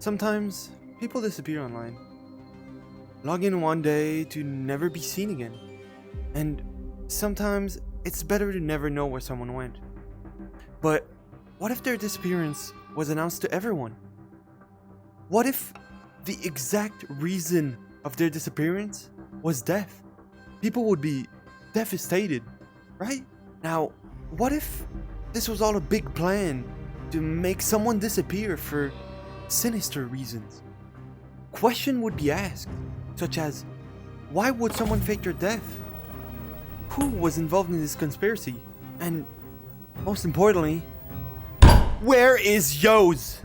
Sometimes people disappear online. Log in one day to never be seen again. And sometimes it's better to never know where someone went. But what if their disappearance was announced to everyone? What if the exact reason of their disappearance was death? People would be devastated, right? Now, what if this was all a big plan to make someone disappear for sinister reasons? Question would be asked, such as, why would someone fake their death? Who was involved in this conspiracy? And most importantly, where is yoes?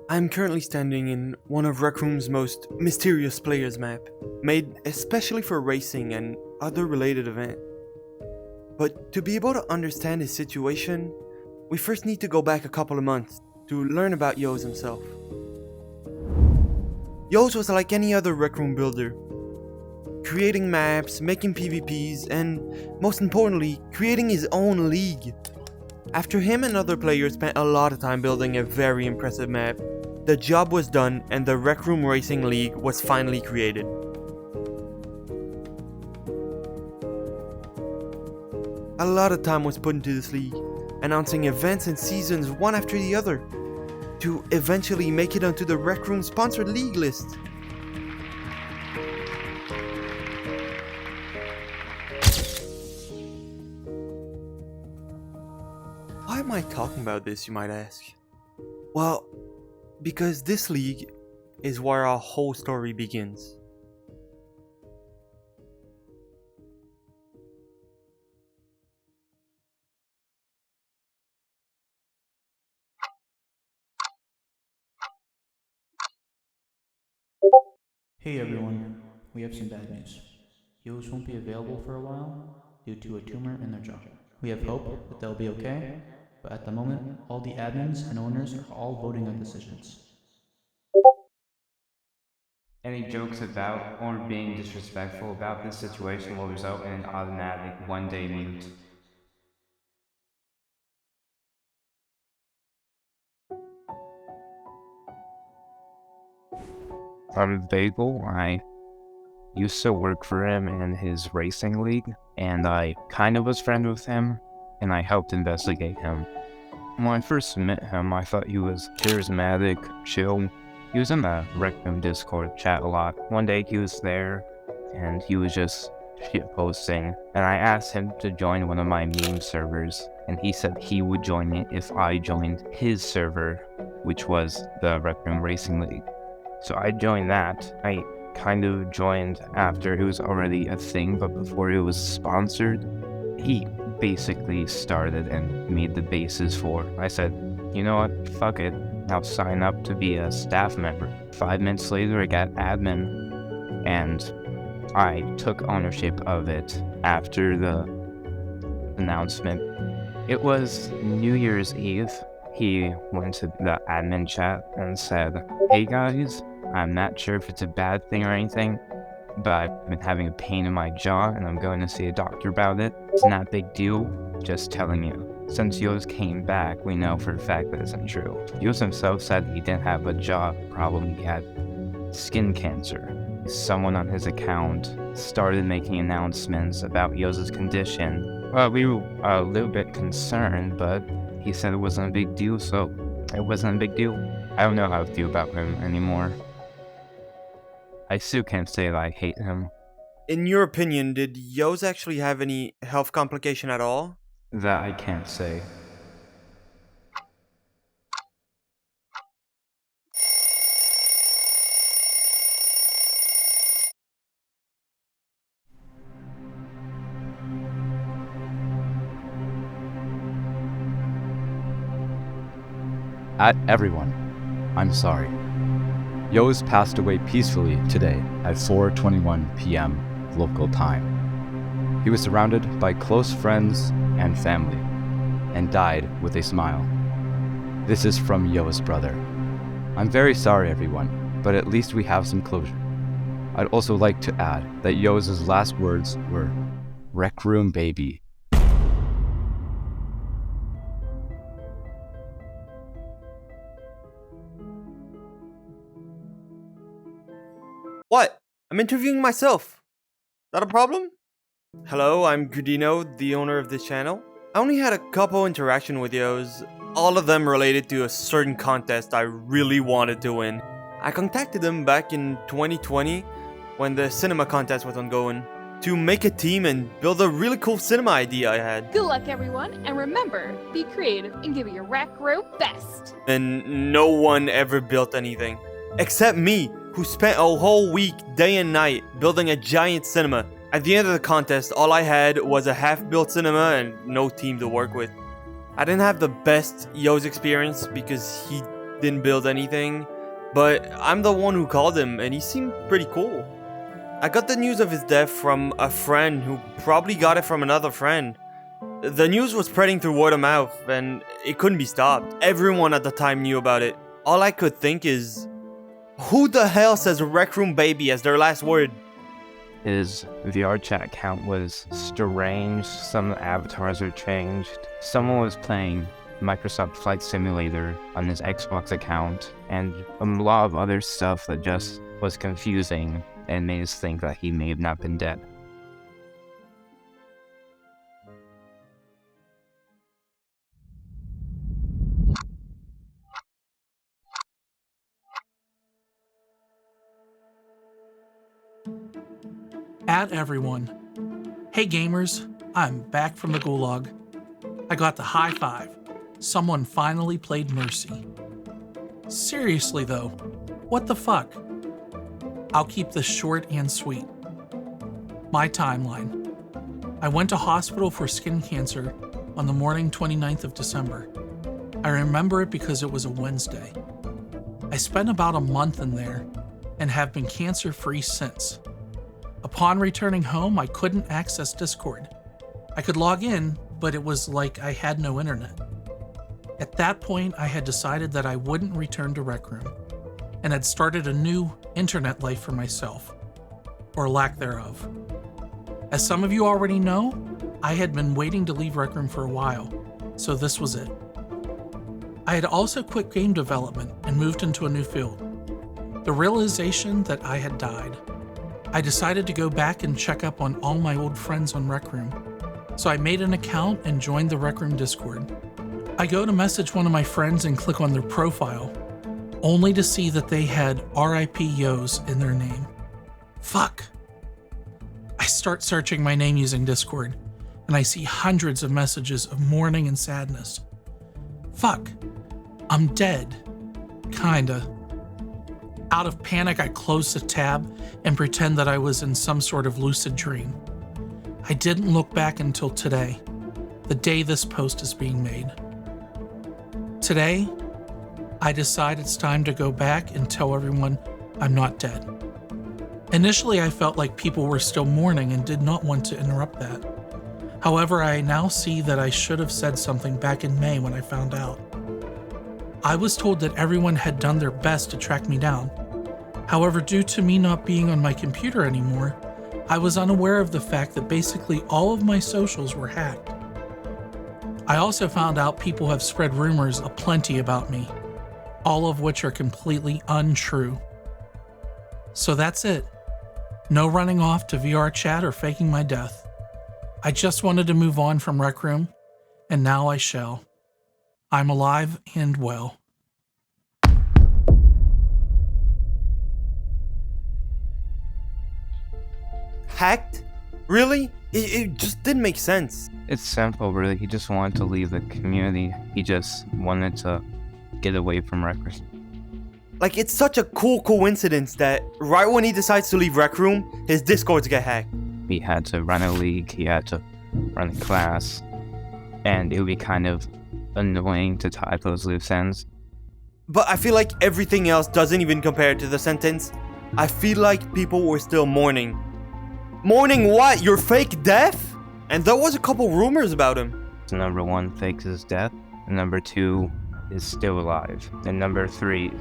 I'm currently standing in one of Recroom's most mysterious players map, made especially for racing and other related events. But to be able to understand his situation, we first need to go back a couple of months to learn about yoes himself. Yoes was like any other Recroom builder, creating maps, making PvPs, and most importantly, creating his own league. After him and other players spent a lot of time building a very impressive map, the job was done and the Recroom Racing League was finally created. A lot of time was put into this league, announcing events and seasons one after the other, to eventually make it onto the Recroom sponsored league list. Why am I talking about this, you might ask? Well, because this league is where our whole story begins. Hey everyone, we have some bad news. Yoes won't be available for a while due to a tumor in their jaw. We have hope that they'll be okay, but at the moment, all the admins and owners are all voting on decisions. Any jokes about or being disrespectful about this situation will result in an automatic one-day mute. I'm Bagel. I used to work for him in his racing league, and I kind of was friends with him, and I helped investigate him. When I first met him, I thought he was charismatic, chill. He was in the recroom Discord chat a lot. One day he was there, and he was just shitposting, and I asked him to join one of my meme servers, and he said he would join me if I joined his server, which was the Recroom Racing League. So I joined that. I kind of joined after it was already a thing, but before it was sponsored. He basically started and made the basis for. I said, you know what, fuck it, I'll sign up to be a staff member. 5 minutes later, I got admin, and I took ownership of it after the announcement. It was New Year's Eve. He went to the admin chat and said, hey guys, I'm not sure if it's a bad thing or anything, but I've been having a pain in my jaw and I'm going to see a doctor about it. It's not a big deal, just telling you. Since yoes came back, we know for a fact that isn't true. Yoes himself said he didn't have a jaw problem, he had skin cancer. Someone on his account started making announcements about Yo's condition. Well, we were a little bit concerned, but he said it wasn't a big deal, so it wasn't a big deal. I don't know how to feel about him anymore. I still can't say that I hate him. In your opinion, did yoes actually have any health complication at all? That I can't say. Everyone, I'm sorry. Yoes passed away peacefully today at 4:21 p.m. local time. He was surrounded by close friends and family, and died with a smile. This is from Yo's brother. I'm very sorry, everyone, but at least we have some closure. I'd also like to add that Yo's last words were, "Rec room baby." What? I'm interviewing myself. That a problem? Hello, I'm Gridino, the owner of this channel. I only had a couple interaction with yo's, all of them related to a certain contest I really wanted to win. I contacted them back in 2020 when the cinema contest was ongoing to make a team and build a really cool cinema idea I had. Good luck, everyone, and remember, be creative and give it your rec room best. And no one ever built anything. Except me, who spent a whole week, day and night, building a giant cinema. At the end of the contest, all I had was a half-built cinema and no team to work with. I didn't have the best yo's experience because he didn't build anything, but I'm the one who called him and he seemed pretty cool. I got the news of his death from a friend who probably got it from another friend. The news was spreading through word of mouth and it couldn't be stopped. Everyone at the time knew about it. All I could think is, who the hell says Rec Room Baby as their last word? His VR chat account was strange, some avatars were changed, someone was playing Microsoft Flight Simulator on his Xbox account, and a lot of other stuff that just was confusing and made us think that he may have not been dead. At everyone. Hey gamers, I'm back from the gulag. I got the high five. Someone finally played Mercy. Seriously though, what the fuck? I'll keep this short and sweet. My timeline. I went to hospital for skin cancer on the morning 29th of December. I remember it because it was a Wednesday. I spent about a month in there and have been cancer-free since. Upon returning home, I couldn't access Discord. I could log in, but it was like I had no internet. At that point, I had decided that I wouldn't return to Rec Room, and had started a new internet life for myself, or lack thereof. As some of you already know, I had been waiting to leave Rec Room for a while, so this was it. I had also quit game development and moved into a new field. The realization that I had died. I decided to go back and check up on all my old friends on Rec Room, so I made an account and joined the Rec Room Discord. I go to message one of my friends and click on their profile, only to see that they had RIP Yo's in their name. Fuck. I start searching my name using Discord, and I see hundreds of messages of mourning and sadness. Fuck. I'm dead. Kinda. Out of panic, I closed the tab and pretend that I was in some sort of lucid dream. I didn't look back until today, the day this post is being made. Today, I decide it's time to go back and tell everyone I'm not dead. Initially, I felt like people were still mourning and did not want to interrupt that. However, I now see that I should have said something back in May when I found out. I was told that everyone had done their best to track me down. However, due to me not being on my computer anymore, I was unaware of the fact that basically all of my socials were hacked. I also found out people have spread rumors aplenty about me, all of which are completely untrue. So that's it. No running off to VR chat or faking my death. I just wanted to move on from Rec Room, and now I shall. I'm alive and well. Hacked? Really? It just didn't make sense. It's simple, really. He just wanted to leave the community. He just wanted to get away from records. Like, it's such a cool coincidence that right when he decides to leave Rec Room, his Discords get hacked. He had to run a league, he had to run a class, and it would be kind of annoying to tie those loose ends. But I feel like everything else doesn't even compare to the sentence. I feel like people were still mourning. Mourning what? Your fake death? And there was a couple rumors about him. Number 1 fakes his death. And number 2 is still alive. And number 3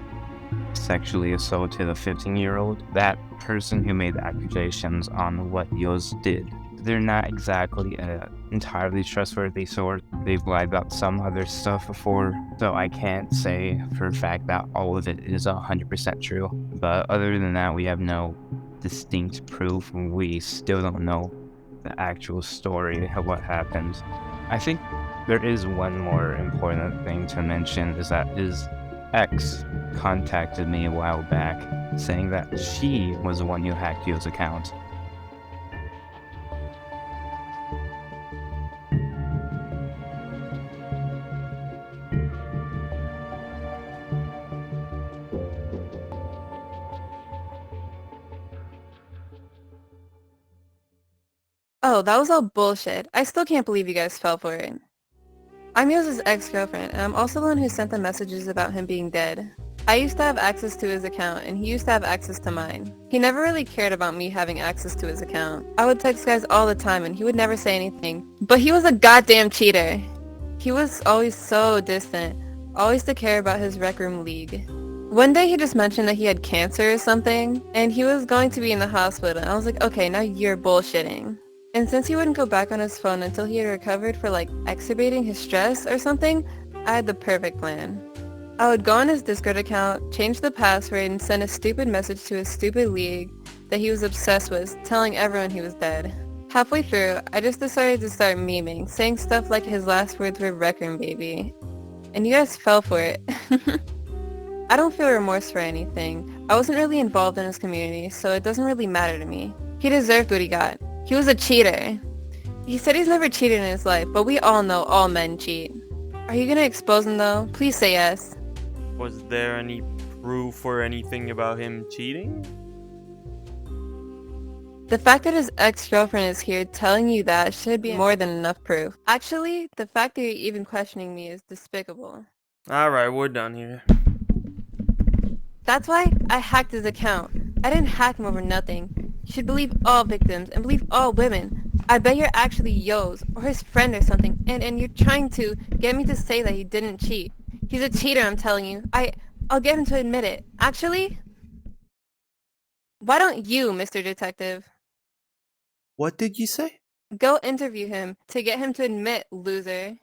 sexually assaulted a 15-year-old. That person who made the accusations on what yoes did. They're not exactly an entirely trustworthy source. They've lied about some other stuff before, so I can't say for a fact that all of it is 100% true. But other than that, we have no distinct proof. We still don't know the actual story of what happened. I think there is one more important thing to mention, is that his ex contacted me a while back saying that she was the one who hacked yo's account. Oh, that was all bullshit. I still can't believe you guys fell for it. I'm Yo's ex-girlfriend, and I'm also the one who sent the messages about him being dead. I used to have access to his account, and he used to have access to mine. He never really cared about me having access to his account. I would text guys all the time, and he would never say anything. But he was a goddamn cheater. He was always so distant, always to care about his Rec Room League. One day he just mentioned that he had cancer or something, and he was going to be in the hospital, and I was like, okay, now you're bullshitting. And since he wouldn't go back on his phone until he had recovered for like exacerbating his stress or something, I had the perfect plan. I would go on his Discord account, change the password, and send a stupid message to his stupid league that he was obsessed with, telling everyone he was dead. Halfway through, I just decided to start memeing, saying stuff like his last words were "Rec Room baby." And you guys fell for it. I don't feel remorse for anything. I wasn't really involved in his community, so it doesn't really matter to me. He deserved what he got. He was a cheater. He said he's never cheated in his life, but we all know all men cheat. Are you gonna expose him though? Please say yes. Was there any proof or anything about him cheating? The fact that his ex-girlfriend is here telling you that should be more than enough proof. Actually, the fact that you're even questioning me is despicable. Alright, we're done here. That's why I hacked his account. I didn't hack him over nothing. You should believe all victims and believe all women. I bet you're actually yo's or his friend or something, and you're trying to get me to say that he didn't cheat. He's a cheater, I'm telling you. I'll get him to admit it. Actually, why don't you, Mr. Detective, What did you say? go interview him to get him to admit, loser.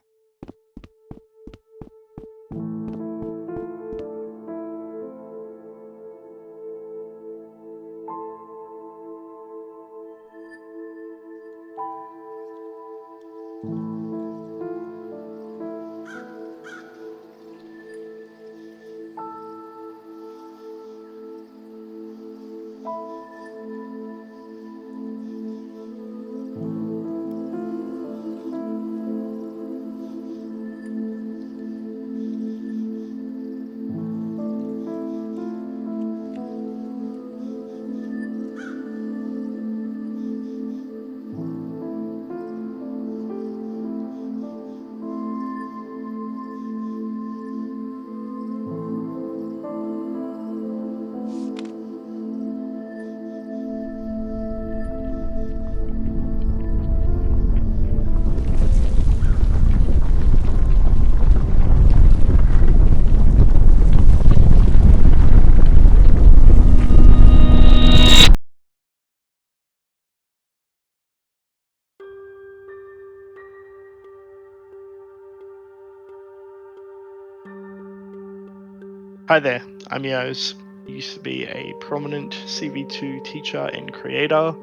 Hi there, I'm Yoes. I used to be a prominent CV2 teacher and creator,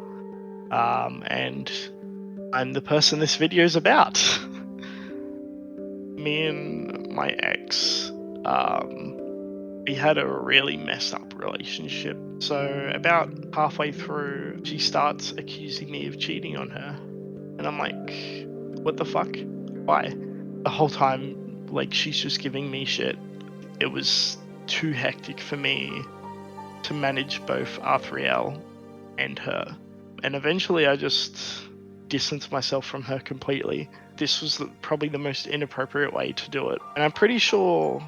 and I'm the person this video is about. Me and my ex, we had a really messed up relationship. So about halfway through, she starts accusing me of cheating on her. And I'm like, what the fuck? Why? The whole time, like, she's just giving me shit. It was too hectic for me to manage both R3L and her. And eventually I just distanced myself from her completely. This was probably the most inappropriate way to do it. And I'm pretty sure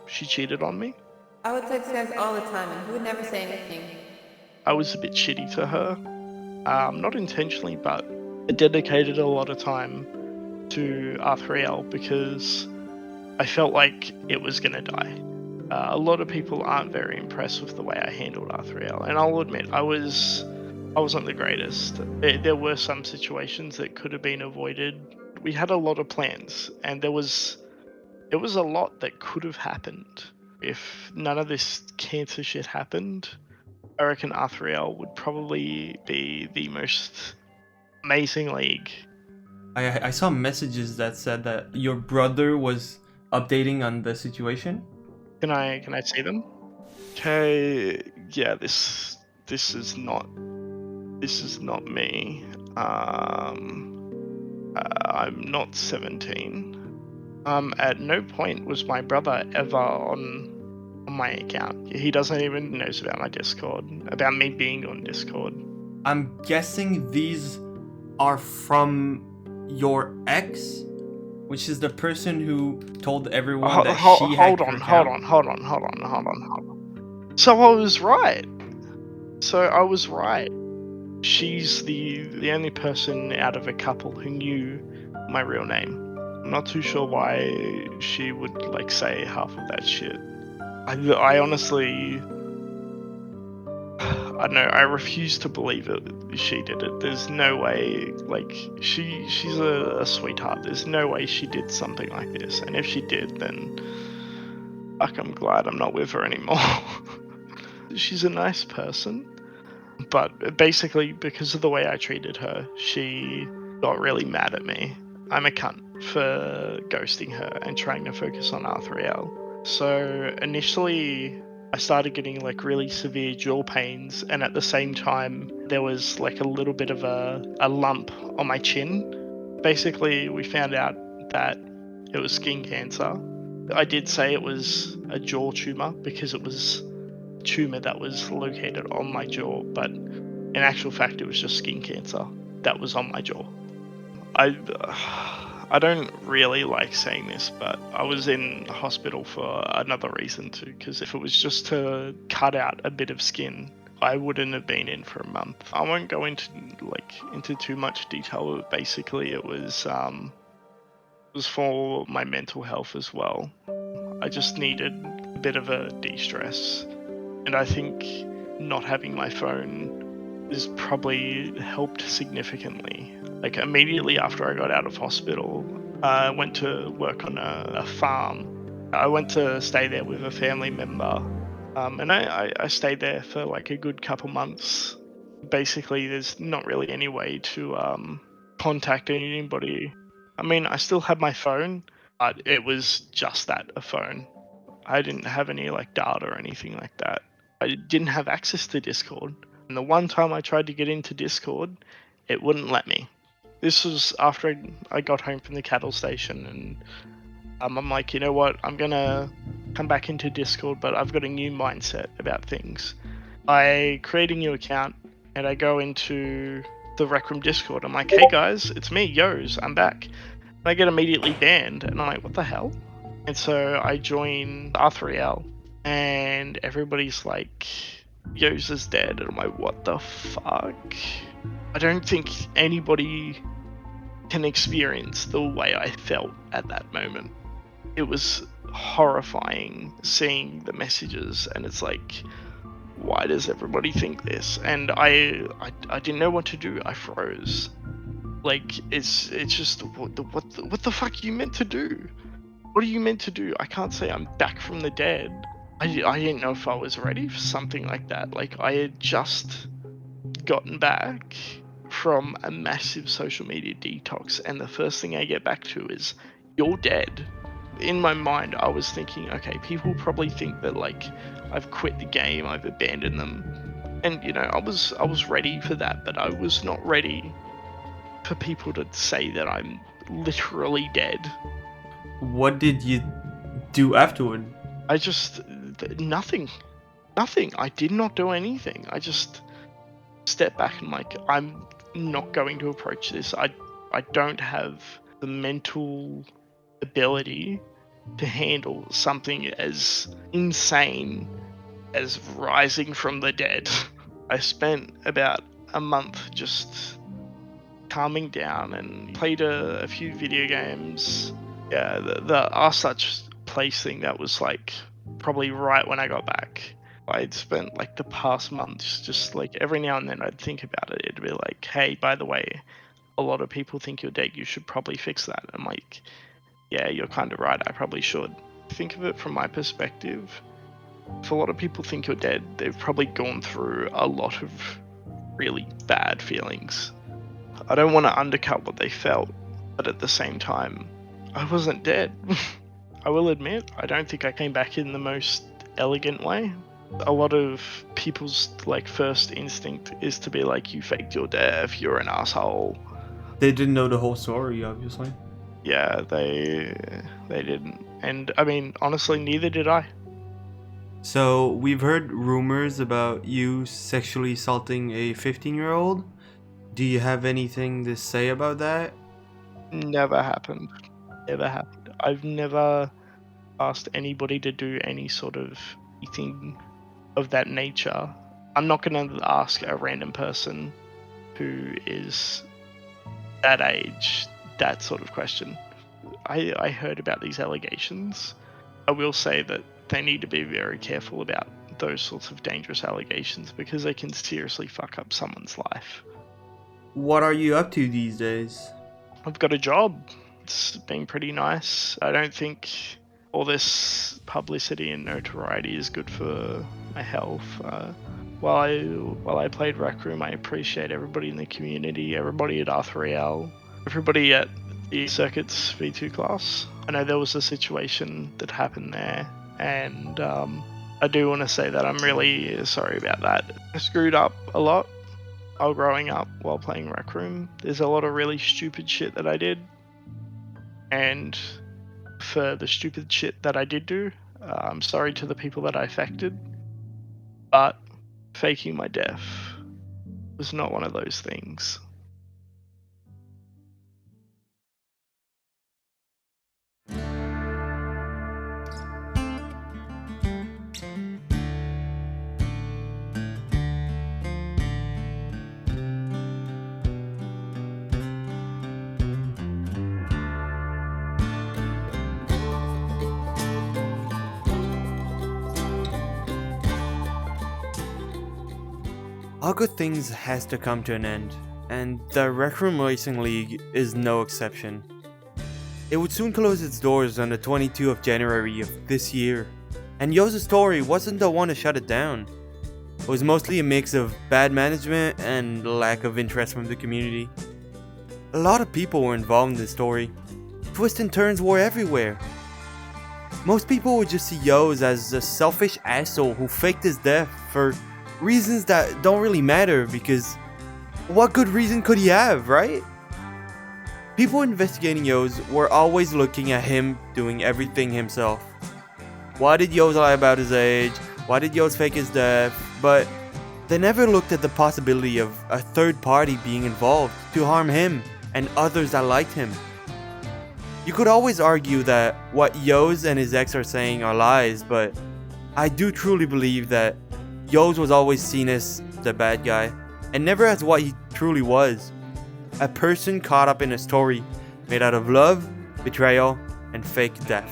she cheated on me. I would text guys all the time and he would never say anything. I was a bit shitty to her. Not intentionally, but dedicated a lot of time to R3L because I felt like it was going to die. A lot of people aren't very impressed with the way I handled R3L, and I'll admit I wasn't the greatest. There were some situations that could have been avoided. We had a lot of plans, and there was a lot that could have happened. If none of this cancer shit happened, I reckon R3L would probably be the most amazing league. I saw messages that said that your brother was updating on the situation. Can I see them? Okay, yeah, this is not me. I'm not 17. At no point was my brother ever on my account. He doesn't even knows about my Discord, about me being on Discord. I'm guessing these are from your ex, which is the person who told everyone that she hacked your account. Hold on. So I was right. She's the only person out of a couple who knew my real name. I'm not too sure why she would like say half of that shit. I honestly, I don't know. I refuse to believe it. She did it. There's no way. Like she's a sweetheart. There's no way she did something like this. And if she did, then fuck, I'm glad I'm not with her anymore. She's a nice person, but basically because of the way I treated her, she got really mad at me. I'm a cunt for ghosting her and trying to focus on R3L. So initially I started getting like really severe jaw pains, and at the same time there was like a little bit of a lump on my chin. Basically we found out that it was skin cancer. I did say it was a jaw tumor because it was a tumor that was located on my jaw, but in actual fact it was just skin cancer that was on my jaw. I don't really like saying this, but I was in hospital for another reason too, because if it was just to cut out a bit of skin, I wouldn't have been in for a month. I won't go into too much detail, but basically it was for my mental health as well. I just needed a bit of a de-stress, and I think not having my phone has probably helped significantly. Like immediately after I got out of hospital, I went to work on a farm. I went to stay there with a family member, and I stayed there for like a good couple months. Basically, there's not really any way to contact anybody. I mean, I still had my phone, but it was just that, a phone. I didn't have any like data or anything like that. I didn't have access to Discord. And the one time I tried to get into Discord, it wouldn't let me. This was after I got home from the cattle station, and I'm like, you know what, I'm gonna come back into Discord, but I've got a new mindset about things. I create a new account, and I go into the recroom Discord. I'm like, hey guys, it's me, yoes, I'm back. And I get immediately banned, and I'm like, what the hell? And so I join R3L, and everybody's like, yoes is dead, and I'm like, what the fuck? I don't think anybody can experience the way I felt at that moment. It was horrifying seeing the messages, and it's like, why does everybody think this? And I didn't know what to do. I froze. Like it's just what the fuck are you meant to do? What are you meant to do? I can't say I'm back from the dead. I didn't know if I was ready for something like that. Like I had just gotten back from a massive social media detox, and the first thing I get back to is, you're dead. In my mind, I was thinking, okay, people probably think that like I've quit the game, I've abandoned them, and you know, I was ready for that, but I was not ready for people to say that I'm literally dead. What did you do afterward? I just nothing. I did not do anything. I just stepped back and like, I'm not going to approach this. I don't have the mental ability to handle something as insane as rising from the dead. I spent about a month just calming down and played a few video games. Yeah, the Are Such place thing, that was like probably right when I got back. I'd spent like the past months just like every now and then I'd think about it. It'd be like, hey, by the way, a lot of people think you're dead. You should probably fix that. I'm like, yeah, you're kind of right. I probably should. Think of it from my perspective. If a lot of people think you're dead, they've probably gone through a lot of really bad feelings. I don't want to undercut what they felt, but at the same time, I wasn't dead. I will admit, I don't think I came back in the most elegant way. A lot of people's like first instinct is to be like, you faked your death, you're an asshole. They didn't know the whole story, obviously. Yeah, they didn't. And I mean, honestly, neither did I. So, we've heard rumors about you sexually assaulting a 15-year-old. Do you have anything to say about that? Never happened. Never happened. I've never asked anybody to do any sort of thing of that nature. I'm not going to ask a random person who is that age that sort of question. I heard about these allegations. I will say that they need to be very careful about those sorts of dangerous allegations because they can seriously fuck up someone's life. What are you up to these days? I've got a job. It's been pretty nice. I don't think all this publicity and notoriety is good for my health. While I played Rec Room, I appreciate everybody in the community, everybody at R3L, everybody at the Circuits V2 class. I know there was a situation that happened there, and I do want to say that I'm really sorry about that. I screwed up a lot while growing up while playing Rec Room. There's a lot of really stupid shit that I did, and for the stupid shit that I did do, I'm sorry to the people that I affected, but faking my death was not one of those things. All good things has to come to an end, and the Recroom Racing League is no exception. It would soon close its doors on the 22nd of January of this year, and yoes' story wasn't the one to shut it down. It was mostly a mix of bad management and lack of interest from the community. A lot of people were involved in this story. Twists and turns were everywhere. Most people would just see yoes as a selfish asshole who faked his death for reasons that don't really matter, because what good reason could he have, right? People investigating yoes were always looking at him doing everything himself. Why did yoes lie about his age? Why did yoes fake his death? But they never looked at the possibility of a third party being involved to harm him and others that liked him. You could always argue that what yoes and his ex are saying are lies, but I do truly believe that yoes was always seen as the bad guy, and never as what he truly was. A person caught up in a story made out of love, betrayal, and fake death.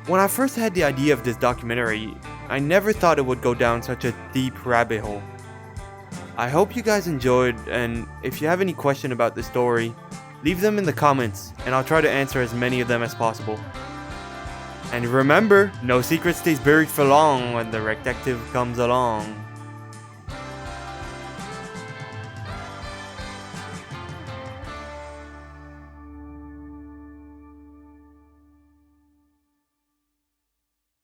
When I first had the idea of this documentary, I never thought it would go down such a deep rabbit hole. I hope you guys enjoyed, and if you have any question about the story, leave them in the comments, and I'll try to answer as many of them as possible. And remember, no secret stays buried for long when the detective comes along.